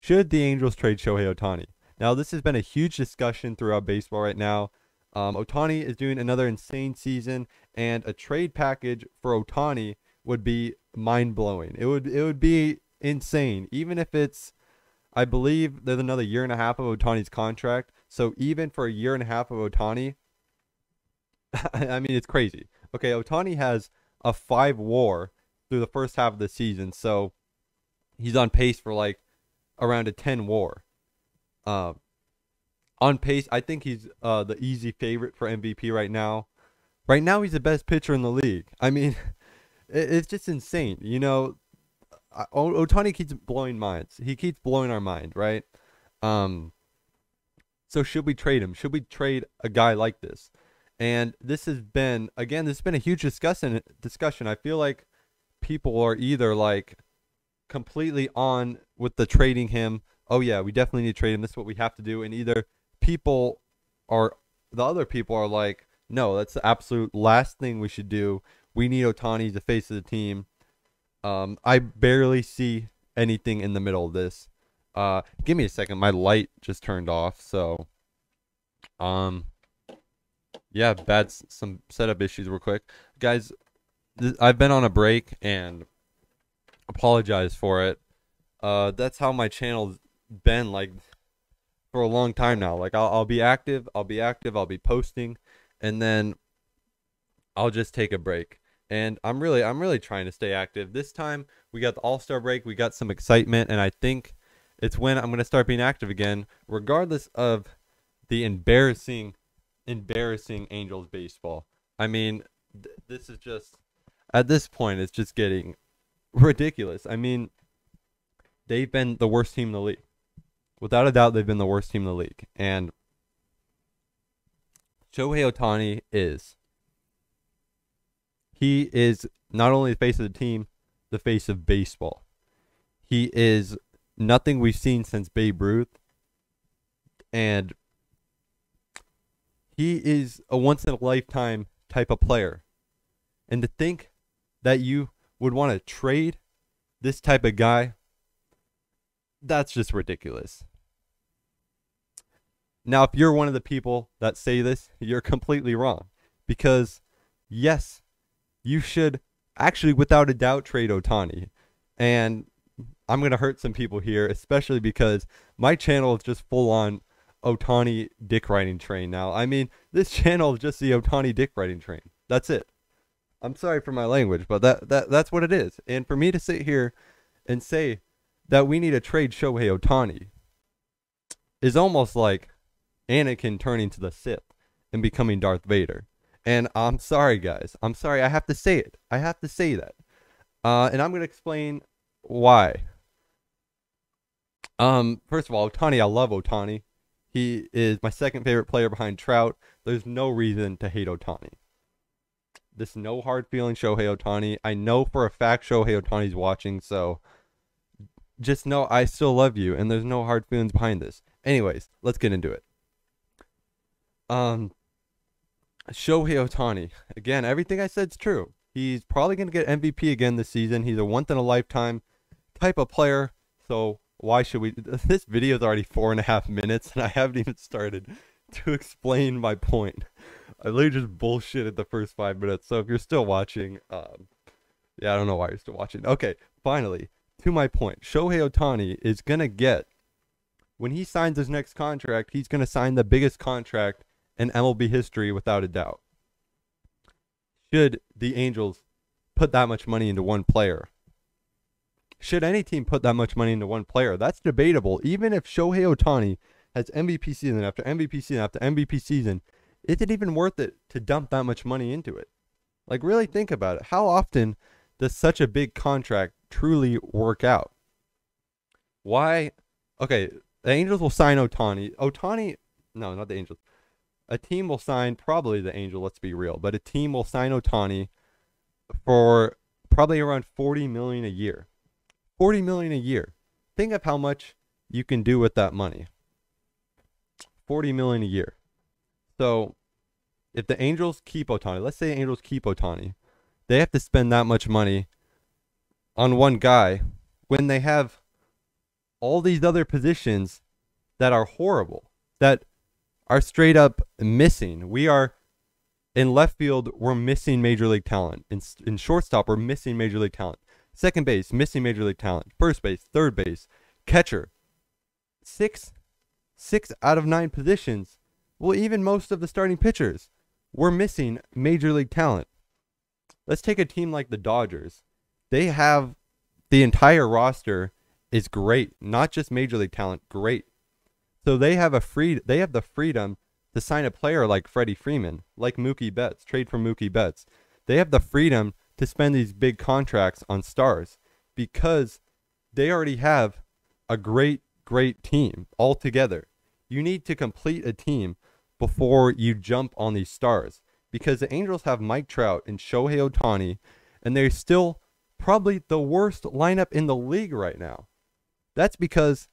Should the Angels trade Shohei Ohtani? Now, this has been a huge discussion throughout baseball right now. Ohtani is doing another insane season, and a trade package for Ohtani would be mind-blowing. It would be insane, even if it's, I believe there's another year and a half of Ohtani's contract. So even for a year and a half of Ohtani, I mean, it's crazy. Okay, Ohtani has a 5 WAR through the first half of the season, so he's on pace for like around a 10 WAR. Uh, on pace, I think he's the easy favorite for MVP right now. Right now, he's the best pitcher in the league. I mean, it's just insane. You know, Ohtani keeps blowing minds. He keeps blowing our mind, right? Um, so should we trade him? Should we trade a guy like this? And this has been, again, this has been a huge discussion. I feel like people are either like completely on with the trading him. Oh yeah, we definitely need to trade him. This is what we have to do. And either people are, the other people are like, no, that's the absolute last thing we should do. We need Ohtani as the face of the team. I barely see anything in the middle of this. Give me a second. My light just turned off. So, yeah, some setup issues real quick. Guys, I've been on a break and apologize for it. That's how my channel's been like for a long time now. Like I'll be active, I'll be posting, and then I'll just take a break. And I'm really trying to stay active. This time we got the All-Star break, we got some excitement, and I think it's when I'm gonna start being active again, regardless of the embarrassing Angels baseball. I mean, this is just, at this point, it's just getting ridiculous. I mean, they've been the worst team in the league. Without a doubt, they've been the worst team in the league. And Shohei Ohtani he is not only the face of the team, the face of baseball. He is nothing we've seen since Babe Ruth. And he is a once-in-a-lifetime type of player. And to think that you would want to trade this type of guy, that's just ridiculous. Now, if you're one of the people that say this, you're completely wrong. Because, yes, you should actually, without a doubt, trade Ohtani. And I'm going to hurt some people here, especially because my channel is just full-on Ohtani dick riding train now. I mean, this channel is just the Ohtani dick riding train. That's it. I'm sorry for my language, but that's what it is. And for me to sit here and say that we need to trade Shohei Ohtani is almost like Anakin turning to the Sith and becoming Darth Vader. And I'm sorry, guys. I'm sorry. I have to say it. I have to say that. And I'm going to explain why. First of all, Ohtani, I love Ohtani. He is my second favorite player behind Trout. There's no reason to hate Ohtani. This no hard feeling Shohei Ohtani. I know for a fact Shohei Ohtani's watching, so just know I still love you, and there's no hard feelings behind this. Anyways, let's get into it. Shohei Ohtani. Again, everything I said is true. He's probably going to get MVP again this season. He's a once-in-a-lifetime type of player, so why should we? This video is already 4.5 minutes, and I haven't even started to explain my point. I literally just bullshitted the first 5 minutes, so if you're still watching, yeah, I don't know why you're still watching. Okay, finally, to my point. Shohei Ohtani is going to get, when he signs his next contract, he's going to sign the biggest contract in MLB history without a doubt. Should the Angels put that much money into one player? Should any team put that much money into one player? That's debatable. Even if Shohei Ohtani has MVP season after MVP season after MVP season, is it even worth it to dump that much money into it? Like, really think about it. How often does such a big contract truly work out? Why? Okay, the Angels will sign Ohtani. No, not the Angels. A team will sign, probably the Angel, let's be real, but a team will sign Ohtani for probably around $40 million a year. $40 million a year. Think of how much you can do with that money. $40 million a year. So, if the Angels keep Ohtani, let's say the Angels keep Ohtani, they have to spend that much money on one guy when they have all these other positions that are horrible, that are straight up missing. We are in left field, we're missing major league talent. In shortstop, we're missing major league talent. Second base, missing major league talent. First base, third base, catcher. Six out of 9 positions. Well, even most of the starting pitchers, we're missing major league talent. Let's take a team like the Dodgers. They have the entire roster is great, not just major league talent, great. So they have the freedom to sign a player like Freddie Freeman, like Mookie Betts, trade for Mookie Betts. They have the freedom to spend these big contracts on stars because they already have a great team all together. You need to complete a team before you jump on these stars, because the Angels have Mike Trout and Shohei Ohtani, and they're still probably the worst lineup in the league right now. That's because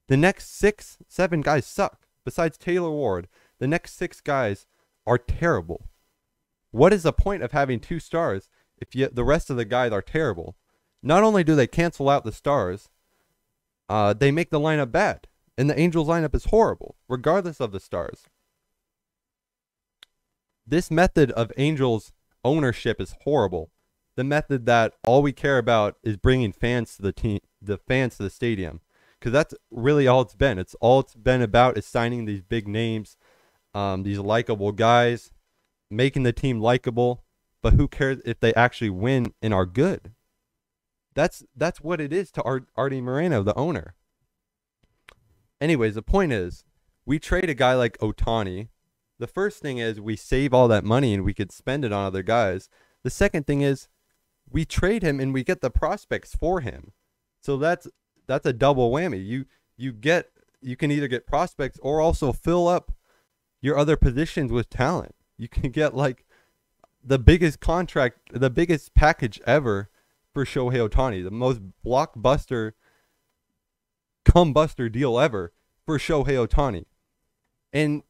the next 6, 7 guys suck. Besides Taylor Ward, the next 6 guys are terrible. What is the point of having 2 stars if the rest of the guys are terrible? Not only do they cancel out the stars, they make the lineup bad. And the Angels lineup is horrible, regardless of the stars. This method of Angels ownership is horrible. The method that all we care about is bringing fans to the team, the fans to the stadium. Because that's really all it's been. All it's been about is signing these big names, these likable guys, making the team likable. But who cares if they actually win and are good? That's what it is to Artie Moreno, the owner. Anyways, the point is, we trade a guy like Ohtani. The first thing is we save all that money and we could spend it on other guys. The second thing is we trade him and we get the prospects for him. So that's a double whammy. You can either get prospects or also fill up your other positions with talent. You can get like the biggest contract, the biggest package ever for Shohei Ohtani, the most blockbuster cumbuster deal ever for Shohei Ohtani. And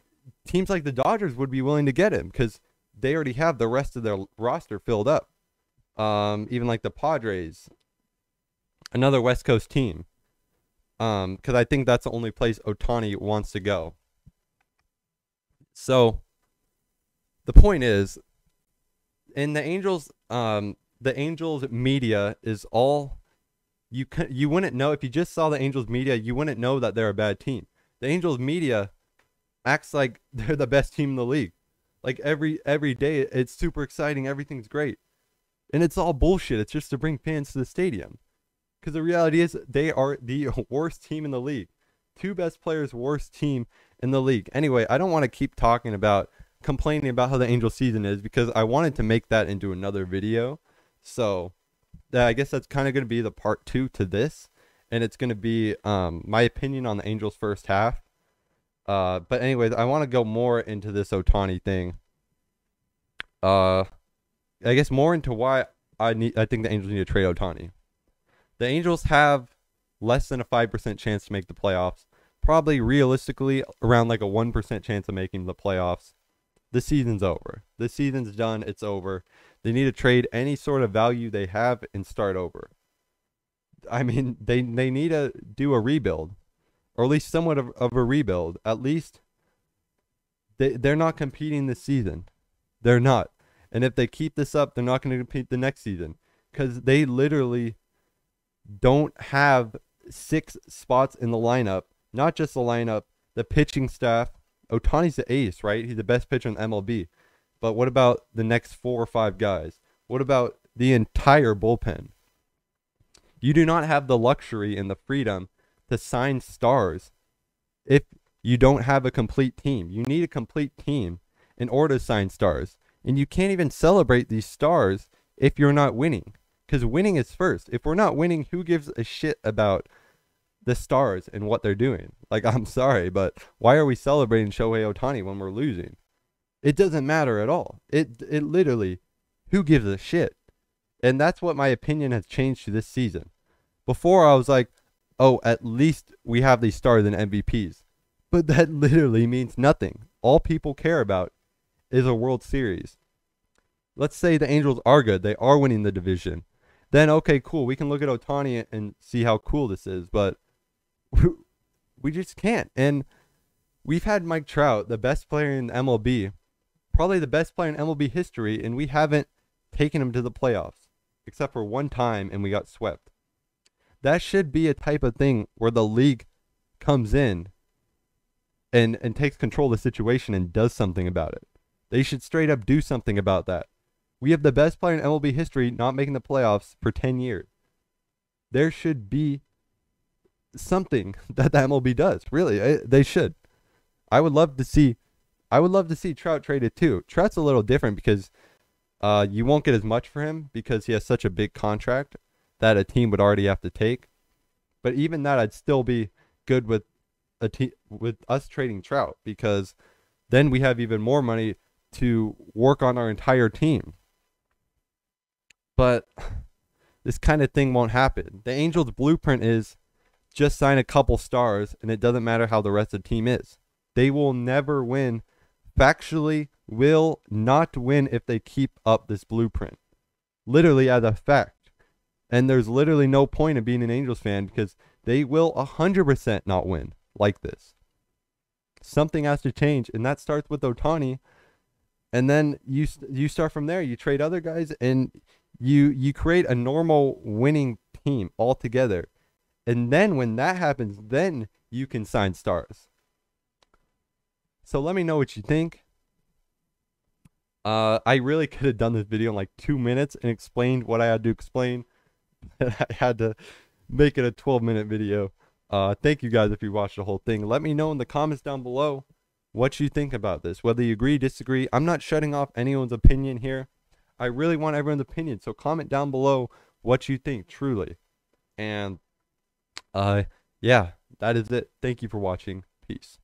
teams like the Dodgers would be willing to get him because they already have the rest of their roster filled up. Even like the Padres, another West Coast team. Because I think that's the only place Ohtani wants to go. So the point is, in the Angels media is all you wouldn't know if you just saw the Angels media. You wouldn't know that they're a bad team. The Angels media acts like they're the best team in the league. Like every day, it's super exciting. Everything's great, and it's all bullshit. It's just to bring fans to the stadium. Because the reality is they are the worst team in the league. 2 best players, worst team in the league. Anyway, I don't want to keep complaining about how the Angel season is, because I wanted to make that into another video. So I guess that's kind of going to be the part 2 to this. And it's going to be my opinion on the Angels' first half. But anyways, I want to go more into this Ohtani thing. I guess more into why I think the Angels need to trade Ohtani. The Angels have less than a 5% chance to make the playoffs. Probably realistically around like a 1% chance of making the playoffs. The season's over. The season's done. It's over. They need to trade any sort of value they have and start over. I mean, they need to do a rebuild, or at least somewhat of a rebuild. At least they're not competing this season. They're not. And if they keep this up, they're not going to compete the next season, because they literally don't have 6 spots in the lineup. Not just the lineup, the pitching staff. Ohtani's the ace, right? He's the best pitcher in MLB. But what about the next 4 or 5 guys? What about the entire bullpen? You do not have the luxury and the freedom to sign stars if you don't have a complete team. You need a complete team in order to sign stars. And you can't even celebrate these stars if you're not winning. Because winning is first. If we're not winning, who gives a shit about the stars and what they're doing? Like, I'm sorry, but why are we celebrating Shohei Ohtani when we're losing? It doesn't matter at all. It literally, who gives a shit? And that's what my opinion has changed to this season. Before I was like, oh, at least we have these stars and MVPs. But that literally means nothing. All people care about is a World Series. Let's say the Angels are good. They are winning the division. Then, okay, cool. We can look at Ohtani and see how cool this is. But We just can't. And we've had Mike Trout, the best player in MLB, probably the best player in MLB history, and we haven't taken him to the playoffs except for one time, and we got swept. That should be a type of thing where the league comes in and takes control of the situation and does something about it. They should straight up do something about that. We have the best player in MLB history not making the playoffs for 10 years. There should be something that the MLB does. Really, they should. I would love to see. I would love to see Trout traded too. Trout's a little different because you won't get as much for him because he has such a big contract that a team would already have to take. But even that, I'd still be good with with us trading Trout because then we have even more money to work on our entire team. But this kind of thing won't happen. The Angels' blueprint is just sign a couple stars, and it doesn't matter how the rest of the team is. They will never win. Factually, will not win if they keep up this blueprint. Literally as a fact. And there's literally no point in being an Angels fan because they will 100% not win like this. Something has to change, and that starts with Ohtani. And then you start from there. You trade other guys, and you create a normal winning team altogether. And then when that happens, then you can sign stars. So let me know what you think. I really could have done this video in like 2 minutes and explained what I had to explain. I had to make it a 12-minute video. Thank you guys if you watched the whole thing. Let me know in the comments down below what you think about this. Whether you agree, disagree. I'm not shutting off anyone's opinion here. I really want everyone's opinion. So comment down below what you think, truly. And yeah, that is it. Thank you for watching. Peace.